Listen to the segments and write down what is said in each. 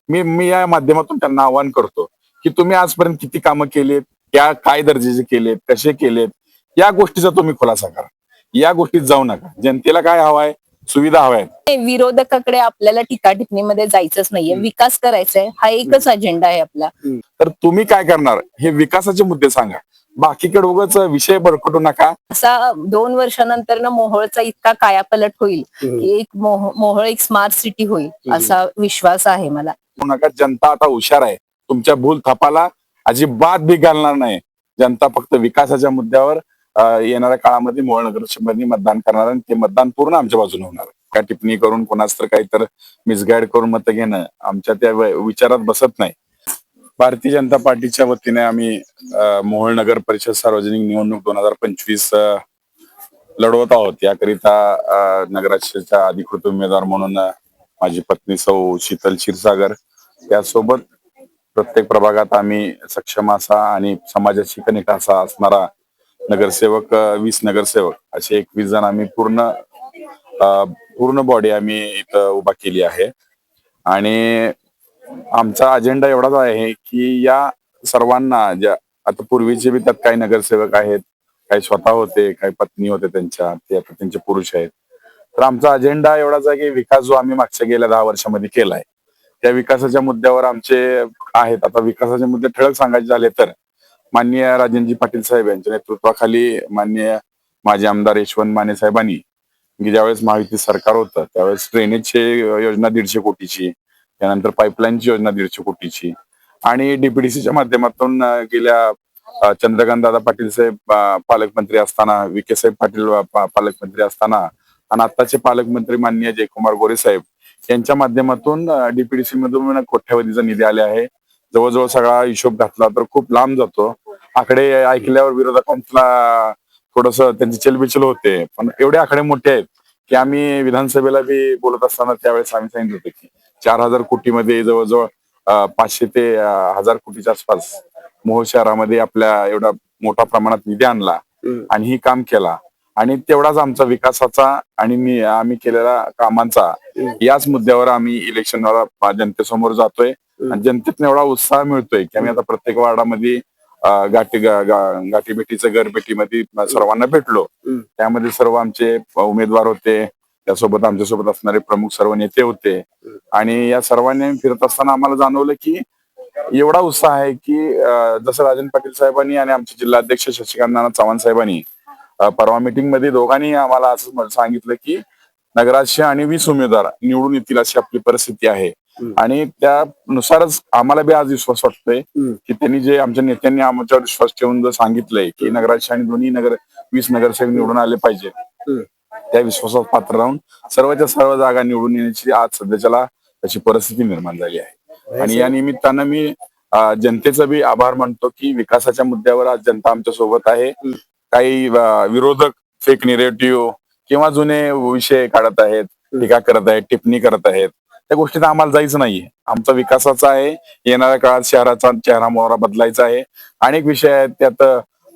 मी मी या माध्यमातून त्यांना आवाहन करतो की तुम्ही आजपर्यंत किती कामं केलेत, त्या काय दर्जाचे केलेत, कसे केलेत, या गोष्टीचा तुम्ही खुलासा करा. या गोष्टीत जाऊ नका. जनतेला काय हवाय? सुविधा हव्यात. विरोधकाकडे आपल्याला टीका टिप्पणीमध्ये जायचंच नाहीये. विकास करायचा आहे, हा एकच अजेंडा आहे आपला. तर तुम्ही काय करणार हे विकासाचे मुद्दे सांगा. बाकीकडे उगाच विषय भरकटू नका. असा 2 वर्षानंतर ना मोहोळचा इतका कायापालट होईल की एक मोहोळ एक स्मार्ट सिटी होईल असा विश्वास आहे मला. नका. जनता आता हुशार आहे. तुमच्या भूल थापाला अजिबात बी घालणार नाही. जनता फक्त विकासाच्या मुद्द्यावर येणाऱ्या काळामध्ये मोहोळ नगरमध्ये मतदान करणार आणि ते मतदान पूर्ण आमच्या बाजूने होणार. काय टिप्पणी करून कोणाच तर काही तर मिसगाईड करून मत घेणं आमच्या त्या विचारात बसत नाही. भारतीय जनता पार्टीच्या वतीने आम्ही मोहोळ नगर परिषद सार्वजनिक निवडणूक 2025 लढवत आहोत. याकरिता नगराध्यक्षाच्या अधिकृत उमेदवार म्हणून माझी पत्नी सौ शीतल क्षीरसागर, त्यासोबत प्रत्येक प्रभागात आम्ही सक्षम असा आणि समाजाची कनेक्ट असा असणारा नगरसेवक 20 नगरसेवक असे 21 जण आम्ही पूर्ण बॉडी आम्ही इथं उभा केली आहे. आणि आमचा अजेंडा एवढाच आहे की या सर्वांना ज्या आता पूर्वीचे बी त्यात काही नगरसेवक आहेत, काही स्वतः होते, काही पत्नी होते त्यांच्या, ते आता त्यांचे पुरुष आहेत. तर आमचा अजेंडा एवढाच आहे की विकास जो आम्ही मागच्या गेल्या 10 वर्षामध्ये केलाय त्या विकासाच्या मुद्द्यावर आमचे आहेत. आता विकासाचे मुद्दे ठळक सांगायचे झाले तर माननीय राजेंद्रजी पाटील साहेब यांच्या नेतृत्वाखाली माननीय माजी आमदार यशवंत माने साहेबांनी ज्यावेळेस महायुती सरकार होतं त्यावेळेस ड्रेनेजची योजना 150 कोटीची, त्यानंतर पाईपलाईनची योजना 150 कोटीची आणि डीपीडीसीच्या माध्यमातून गेल्या चंद्रकांत दादा पाटील साहेब पालकमंत्री असताना, विखे साहेब पाटील पालकमंत्री असताना आणि आताचे पालकमंत्री माननीय जयकुमार गोरे साहेब यांच्या माध्यमातून डीपीडीसी मधून कोट्यवधीचा निधी आले आहे. जवळजवळ सगळा हिशोब घातला तर खूप लांब जातो. आकडे ऐकल्यावर विरोधकांना थोडस त्यांची चलबिचल होते, पण एवढे आकडे मोठे आहेत की आम्ही विधानसभेला बी बोलत असताना त्यावेळेस आम्ही सांगितलं होतं की 4000 कोटीमध्ये जवळजवळ 500 ते 1000 कोटीच्या आसपास मोहोळ शहरामध्ये आपल्या एवढा मोठ्या प्रमाणात निधी आणला आणि ही काम केला. आणि तेवढाच आमचा विकासाचा आणि आम्ही केलेल्या कामांचा याच मुद्द्यावर आम्ही इलेक्शनला जनतेसमोर जातोय आणि जनतेतून एवढा उत्साह मिळतोय की आम्ही आता प्रत्येक वार्डामध्ये गाठीभेटीचं घरभेटीमध्ये सर्वांना भेटलो. त्यामध्ये सर्व आमचे उमेदवार होते, त्यासोबत आमच्यासोबत असणारे प्रमुख सर्व नेते होते आणि या सर्वांनी फिरत असताना आम्हाला जाणवलं की एवढा उत्साह आहे की जसं राजन पाटील साहेबांनी आणि आमचे जिल्हाध्यक्ष शशिकांत नाना चव्हाण साहेबांनी परवा मीटिंग मध्ये दोघांनी आम्हाला असं सांगितलं की नगराध्यक्ष आणि 20 उमेदवार निवडून येतील अशी आपली परिस्थिती आहे. आणि त्यानुसारच आम्हाला बी आज विश्वास वाटतोय की त्यांनी जे आमच्या नेत्यांनी आमच्यावर विश्वास ठेवून जर सांगितलंय की नगराध्यक्ष आणि दोन्ही 20 नगरसेवक निवडून आले पाहिजे, त्या विश्वासात पात्र राहून सर्वच्या सर्व जागा निवडून येण्याची आज सध्याच्याला अशी परिस्थिती निर्माण झाली आहे. आणि या निमित्तानं मी जनतेचा बी आभार मानतो की विकासाच्या मुद्द्यावर आज जनता आमच्या सोबत आहे. काही विरोधक फेक निरेटिव्ह किंवा जुने विषय काढत आहेत, टीका करत आहेत, टिप्पणी करत आहेत, त्या गोष्टीत आम्हाला जायचं नाहीये. आमचा विकासाचा आहे. येणाऱ्या काळात शहराचा चेहरा मोहरा बदलायचा आहे. अनेक विषय आहेत, त्यात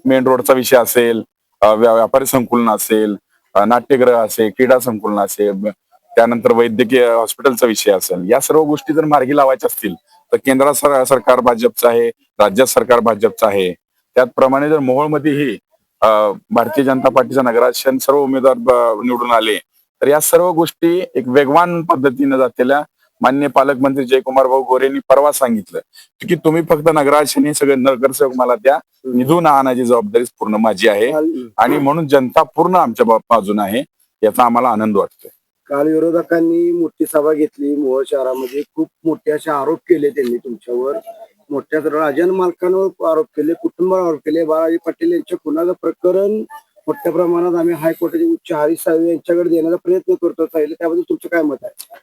मेन रोडचा विषय असेल, व्यापारी संकुलन असेल, नाट्यगृह असेल, क्रीडा संकुलन असेल, त्यानंतर वैद्यकीय हॉस्पिटलचा विषय असेल, या सर्व गोष्टी जर मार्गी लावायच्या असतील तर केंद्रात सरकार भाजपचं आहे, राज्यात सरकार भाजपचं आहे. त्याचप्रमाणे जर मोहोळमध्येही भारतीय जनता पार्टीचा नगराध्यक्ष सर्व उमेदवार निवडून आले तर या सर्व गोष्टी एक वेगवान पद्धतीने जातेल्या माननीय पालकमंत्री जयकुमार भाऊ गोरे यांनी परवा सांगितलं की तुम्ही फक्त नगराध्यक्षांनी सगळे नगरसेवक मला त्या निधून आणण्याची जबाबदारी पूर्ण माझी आहे आणि म्हणून जनता पूर्ण आमच्या बाजूने आहे, याचा आम्हाला आनंद वाटतोय. काल विरोधकांनी मोठी सभा घेतली मोहोळ शहरामध्ये, खूप मोठे असे आरोप केले त्यांनी तुमच्यावर, मोठ्या राजन मालकांवर आरोप केले, कुटुंबावर आरोप केले. बाळाजी पाटील यांच्या खुनाचं प्रकरण मोठ्या प्रमाणात आम्ही हायकोर्टाचे उच्च हरीश साहेब यांच्याकडे देण्याचा प्रयत्न करतो. त्याबद्दल तुमचं काय मत आहे?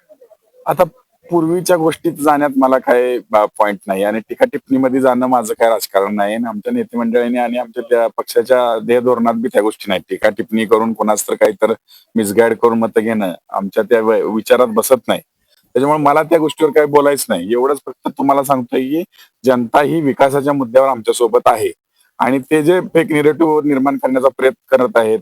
आता पूर्वीच्या गोष्टीत जाण्यात मला काय पॉइंट नाही आणि टीका टिप्पणीमध्ये जाणं माझं काय राजकारण नाही. आणि आमच्या नेते मंडळीने आणि आमच्या त्या पक्षाच्या ध्येय धोरणात बी त्या गोष्टी नाही. टीका टिप्पणी करून कोणाच तर काहीतर मिसगाईड करून मत घेणं आमच्या त्या विचारात बसत नाही. त्याच्यामुळे मला त्या गोष्टीवर काही बोलायचं नाही. एवढंच फक्त तुम्हाला सांगतोय की जनता ही विकासाच्या मुद्द्यावर आमच्या सोबत आहे आणि ते जे फेक निरेटिव्ह निर्माण करण्याचा प्रयत्न करत आहेत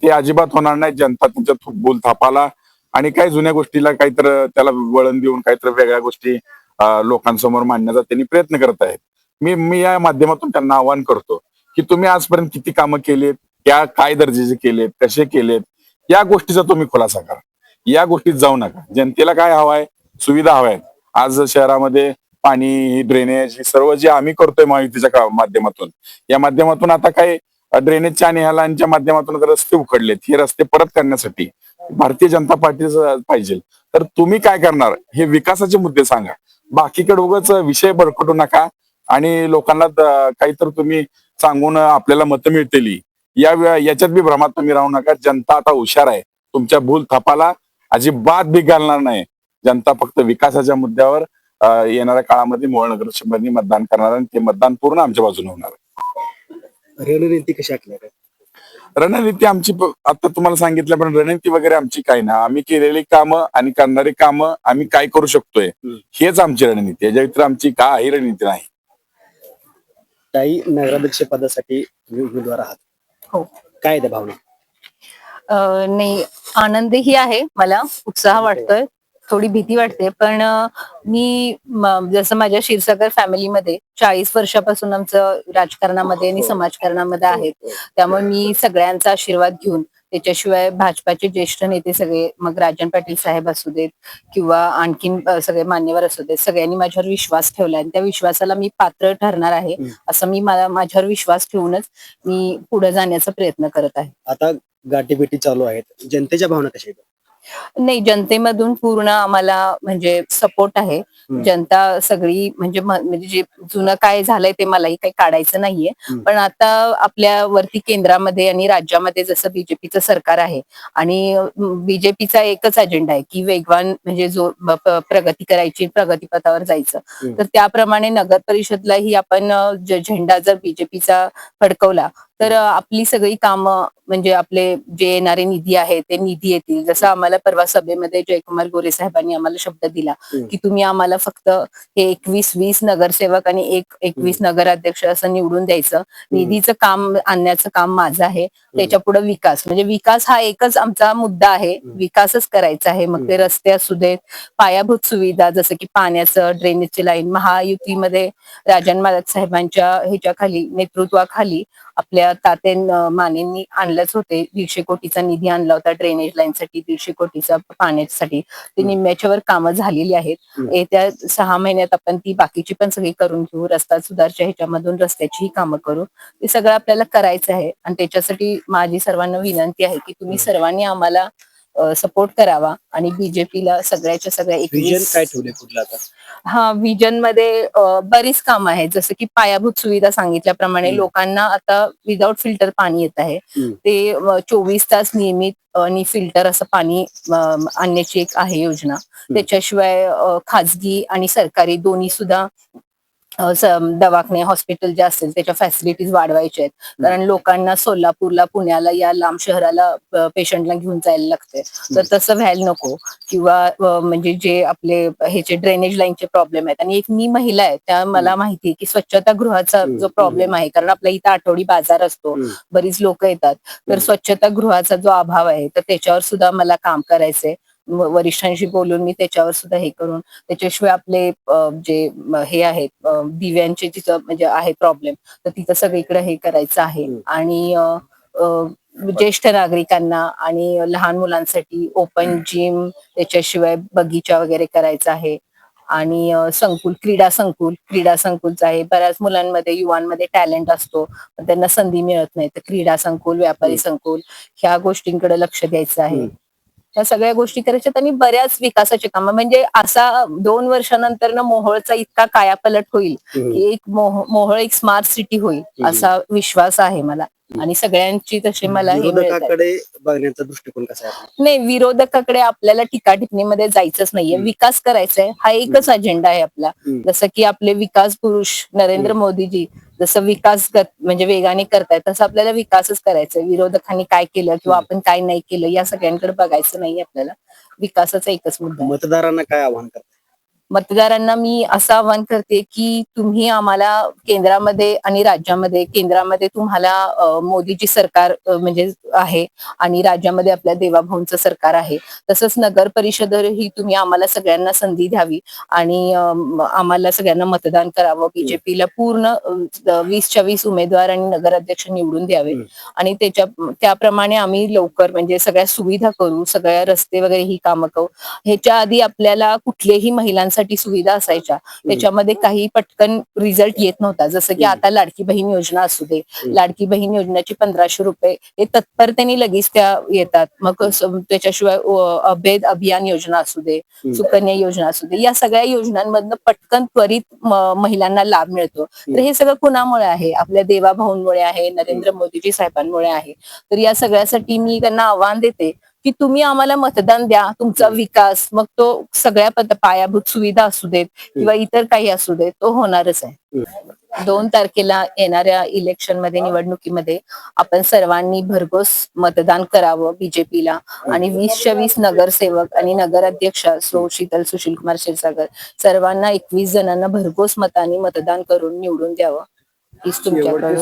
ते अजिबात होणार नाही. जनता तुमच्या बोल थापाला आणि काही जुन्या गोष्टीला काहीतरी त्याला वळण देऊन काहीतरी वेगळ्या गोष्टी लोकांसमोर मांडण्याचा त्यांनी प्रयत्न करत आहेत. मी या माध्यमातून त्यांना आवाहन करतो की तुम्ही आजपर्यंत किती कामं केलीत, त्या काय दर्जाचे केलेत, कसे केलेत, या गोष्टीचा तुम्ही खुलासा करा. या गोष्टीत जाऊ नका. जनतेला काय हवाय? सुविधा हवाय. आज शहरामध्ये पाणी, ड्रेनेज, हे सर्व जे आम्ही करतोय महायुतीच्या माध्यमातून, या माध्यमातून आता काय ड्रेनेजच्या आणि ह्या माध्यमातून रस्ते उखडलेत. हे रस्ते परत करण्यासाठी भारतीय जनता पार्टीचं पाहिजे. तर तुम्ही काय करणार? हे विकासाचे मुद्दे सांगा. बाकीकडे उगाच विषय भरकटू नका आणि लोकांना काहीतरी तुम्ही सांगून आपल्याला मतं मिळतील याच्यात बी भ्रमात तुम्ही राहू नका. जनता आता हुशार आहे. तुमच्या भूल थापाला अजिबात बी घालणार नाही. जनता फक्त विकासाच्या मुद्द्यावर येणाऱ्या काळामध्ये मोहोळ नगरमध्ये मतदान करणार आणि ते मतदान पूर्ण आमच्या बाजूने होणार आहे. रणनीती कशी आखल्या काय? रणनीती आमची आता तुम्हाला सांगितलं, पण रणनीती वगैरे आमची काही ना. आम्ही केलेली कामं आणि करणारी कामं आम्ही काय करू शकतोय हेच आमची रणनीती. याच्या व्यतिरिक्त आमची काही रणनीती नाही. ताई, नगराध्यक्ष पदासाठी तुम्ही उमेदवार आहात, हो. काय त्या भावना? नाही, आनंदही आहे, मला उत्साह वाटतोय, थोडी भीती वाटते, पण जसं माझ्या क्षीरसागर फॅमिलीमध्ये 40 वर्षापासून आमचं राजकारणामध्ये आणि समाजकारणामध्ये आहे, त्यामुळे मी सगळ्यांचा आशीर्वाद घेऊन, त्याच्याशिवाय भाजपाचे ज्येष्ठ नेते सगळे, मग राजन पाटील साहेब असू देत किंवा आणखीन सगळे मान्यवर असू देत, सगळ्यांनी माझ्यावर विश्वास ठेवला आणि त्या विश्वासाला मी पात्र ठरणार आहे असं मी माझ्यावर विश्वास ठेवूनच मी पुढे जाण्याचा प्रयत्न करत आहे. आता गाठीभेटी चालू आहेत, जनतेच्या भावना कशा आहेत? नाही, जनतेमधून पूर्ण आम्हाला म्हणजे सपोर्ट आहे. जनता सगळी म्हणजे जे जुनं काय झालंय ते मलाही काही काढायचं नाहीये, पण आता आपल्या वरती केंद्रामध्ये आणि राज्यामध्ये जसं बीजेपीचं सरकार आहे आणि बीजेपीचा एकच अजेंडा आहे की वेगवान म्हणजे जो प्रगती करायची, प्रगतीपथावर जायचं, तर त्याप्रमाणे नगर परिषदलाही आपण झेंडा जर बीजेपीचा फडकवला तर आपली सगळी कामं म्हणजे आपले जे येणारे निधी आहे ते निधी येतील. जसं आम्हाला परवा सभेमध्ये जयकुमार गोरे साहेबांनी आम्हाला शब्द दिला की तुम्ही आम्हाला फक्त हे 21-20 नगरसेवक आणि 21 नगराध्यक्ष असं निवडून द्यायचं, निधीचं काम आणण्याचं काम माझं आहे, त्याच्या पुढे विकास, म्हणजे विकास हा एकच आमचा मुद्दा आहे, विकासच करायचा आहे. मग ते रस्ते असू देत, पायाभूत सुविधा जसं की पाण्याचं, ड्रेनेजची लाईन, महायुतीमध्ये राजन मालक साहेबांच्या ह्याच्याखाली नेतृत्वाखाली आपल्या तात्या मानेंनी आणलंच होते. 150 कोटीचा निधी आणला होता ड्रेनेज लाईनसाठी, 150 कोटीचा पाण्यासाठी. ते निम्म्याच्यावर कामं झालेली आहेत. येत्या 6 महिन्यात आपण ती बाकीची पण सगळी करून घेऊ. रस्ता सुधारच्या ह्याच्यामधून रस्त्याचीही कामं करू. ते सगळं आपल्याला करायचं आहे आणि त्याच्यासाठी माझी सर्वांना विनंती आहे की तुम्ही सर्वांनी आम्हाला सपोर्ट करावा आणि बीजेपीला सगळ्याच्या सगळ्या विजन काय ठेवले पुढलं आता? हा, विजन मध्ये बरीच कामं आहेत, जसं की पायाभूत सुविधा सांगितल्याप्रमाणे लोकांना आता विदाउट फिल्टर पाणी येत आहे. ते 24 तास नियमित आणि फिल्टर असं पाणी आणण्याची एक आहे योजना. त्याच्याशिवाय खाजगी आणि सरकारी दोन्ही सुद्धा दवाखाने, हॉस्पिटल जे असतील त्याच्या फॅसिलिटीज वाढवायच्या आहेत, कारण लोकांना सोलापूरला, पुण्याला या लांब शहराला पेशंटला घेऊन जायला लागते, तर तसं व्हायला नको. किंवा म्हणजे जे आपले ह्याचे ड्रेनेज लाईनचे प्रॉब्लेम आहेत, आणि एक मी महिला आहे त्या मला माहिती आहे की स्वच्छतागृहाचा जो प्रॉब्लेम आहे, कारण आपल्या इथं आठवडी बाजार असतो, बरीच लोक येतात, तर स्वच्छतागृहाचा जो अभाव आहे तर त्याच्यावर सुद्धा मला काम करायचंय. वरिष्ठांशी बोलून मी त्याच्यावर सुद्धा हे करून, त्याच्याशिवाय आपले जे हे आहेत दिव्यांचे तिथं म्हणजे आहे प्रॉब्लेम, तर तिथं सगळीकडे हे करायचं आहे. आणि ज्येष्ठ नागरिकांना आणि लहान मुलांसाठी ओपन जिम, त्याच्याशिवाय बगीचा वगैरे करायचा आहे. आणि क्रीडा संकुलचं आहे. बऱ्याच मुलांमध्ये, युवांमध्ये टॅलेंट असतो, पण त्यांना संधी मिळत नाही, तर क्रीडा संकुल, व्यापारी संकुल, ह्या गोष्टींकडे लक्ष द्यायचं आहे. या सगळ्या गोष्टी करायच्यात आणि बऱ्याच विकासाचे कामं, म्हणजे असा 2 वर्षानंतर ना मोहोळचा इतका कायापालट होईल की मोहोळ एक स्मार्ट सिटी होईल असा विश्वास आहे मला. आणि सगळ्यांची तशी मला विरोधकाकडे बघण्याचा दृष्टिकोन कसा आहे? नाही, विरोधकाकडे आपल्याला टीकाटिप्पणीमध्ये जायचंच नाहीये, विकास करायचा आहे, हा एकच अजेंडा आहे आपला. जसं की आपले विकास पुरुष नरेंद्र मोदीजी जसं विकास म्हणजे वेगाने करतायत, तसं आपल्याला विकासच करायचा आहे. विरोधकांनी काय केलं किंवा आपण काय नाही केलं या सगळ्यांकडे बघायचं नाही आपल्याला, विकासाचा एकच मुद्दा. मतदारांना काय आव्हान करतात? मतदारांना मी असं आवाहन करते की तुम्ही आम्हाला केंद्रामध्ये आणि राज्यामध्ये, केंद्रामध्ये तुम्हाला मोदीची सरकार म्हणजे आहे आणि राज्यामध्ये आपल्या देवाभाऊंचं सरकार आहे. तसंच नगर परिषदही तुम्ही आम्हाला सगळ्यांना संधी द्यावी आणि आम्हाला सगळ्यांना मतदान करावं. बीजेपीला पूर्ण 20च्या 20 उमेदवार आणि नगराध्यक्ष निवडून द्यावे आणि त्याप्रमाणे आम्ही लवकर म्हणजे सगळ्या सुविधा करू, सगळ्या रस्ते वगैरे ही कामं करू. ह्याच्या आधी आपल्याला कुठल्याही महिलांसाठी सुविधा असायच्या, त्याच्यामध्ये काही पटकन रिझल्ट येत नव्हता. जसं की आता लाडकी बहीण योजना असू दे, लाडकी बहीण योजनेचे 1500 रुपये हे तत्परतेने लगेच त्या येतात. मग त्याच्याशिवाय अभेद अभियान योजना असू दे, सुकन्या योजना असू दे, या सगळ्या योजनांमधनं पटकन त्वरित महिलांना लाभ मिळतो. तर हे सगळं कुणामुळे आहे? आपल्या देवाभाऊंमुळे आहे, नरेंद्र मोदीजी साहेबांमुळे आहे. तर या सगळ्यासाठी मी त्यांना आव्हान देते की तुम्ही आम्हाला मतदान द्या, तुमचा विकास मग तो सगळ्या पायाभूत सुविधा असू देत किंवा इतर काही असू देत, तो होणारच आहे. 2 तारखेला येणाऱ्या इलेक्शनमध्ये, निवडणुकीमध्ये आपण सर्वांनी भरघोस मतदान करावं बीजेपीला आणि 20च्या 20 नगरसेवक आणि नगराध्यक्ष सौ शीतल सुशीलकुमार क्षीरसागर सर्वांना 21 जणांना भरघोस मतांनी मतदान करून निवडून द्यावं हीच तुमच्याकडून